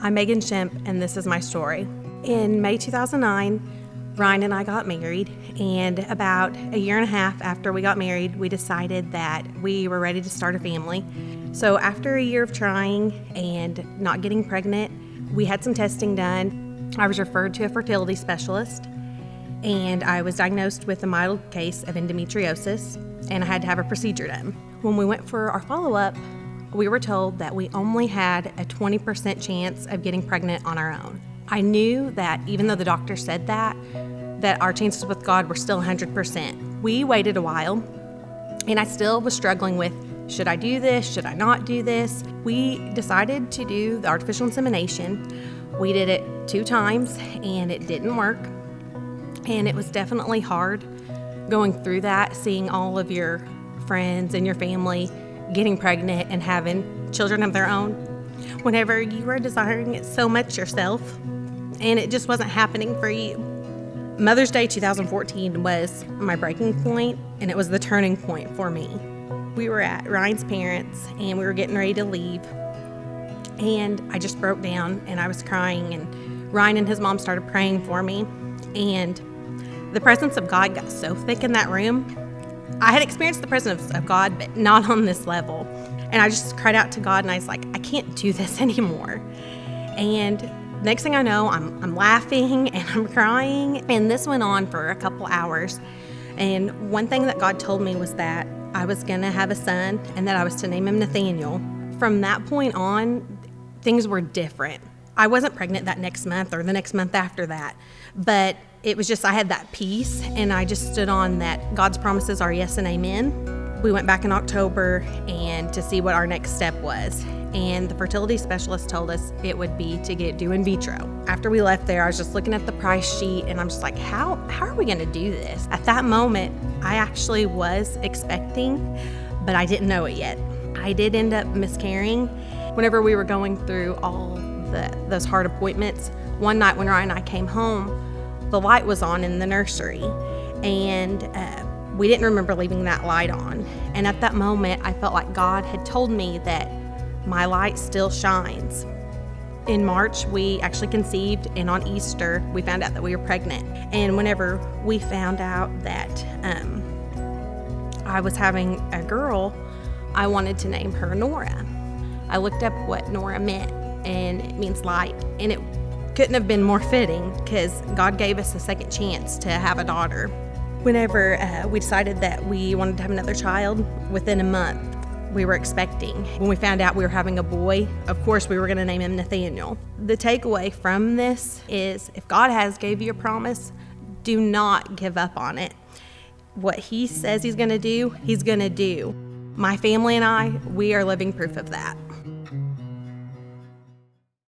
I'm Schimp, and this is my story. In May 2009, Ryan and I got married, and about a year and a half after we got married, we decided that we were ready to start a family. So after a year of trying and not getting pregnant, we had some testing done. I was referred to a fertility specialist, and I was diagnosed with a mild case of endometriosis, and I had to have a procedure done. When we went for our follow-up, we were told that we only had a 20% chance of getting pregnant on our own. I knew that even though the doctor said that our chances with God were still 100%. We waited a while, and I still was struggling with, should I do this? Should I not do this? We decided to do the artificial insemination. We did it 2 times, and it didn't work. And it was definitely hard going through that, seeing all of your friends and your family getting pregnant and having children of their own whenever you were desiring it so much yourself, and it just wasn't happening for you. Mother's Day 2014 was my breaking point, and it was the turning point for me. We were at Ryan's parents, and we were getting ready to leave, and I just broke down, and I was crying, and Ryan and his mom started praying for me, and the presence of God got so thick in that room. I had experienced the presence of God, but not on this level. And I just cried out to God, and I was like, I can't do this anymore. And next thing I know, I'm laughing and I'm crying. And this went on for a couple hours. And one thing that God told me was that I was going to have a son and that I was to name him Nathaniel. From that point on, things were different. I wasn't pregnant that next month or the next month after that, but it was just I had that peace, and I just stood on that God's promises are yes and amen. We went back in October and to see what our next step was, and the fertility specialist told us it would be to do in vitro. After we left there, I was just looking at the price sheet, and I'm just like, how are we going to do this? At that moment, I actually was expecting, but I didn't know it yet. I did end up miscarrying. Whenever we were going through all those hard appointments, one night when Ryan and I came home, the light was on in the nursery, and we didn't remember leaving that light on. And at that moment, I felt like God had told me that my light still shines. In March, we actually conceived, and on Easter, we found out that we were pregnant. And whenever we found out that I was having a girl, I wanted to name her Nora. I looked up what Nora meant, and it means light, and it couldn't have been more fitting because God gave us a second chance to have a daughter. Whenever we decided that we wanted to have another child, within a month we were expecting. When we found out we were having a boy, of course we were going to name him Nathaniel. The takeaway from this is if God has gave you a promise, do not give up on it. What he says he's going to do, he's going to do. My family and I, we are living proof of that.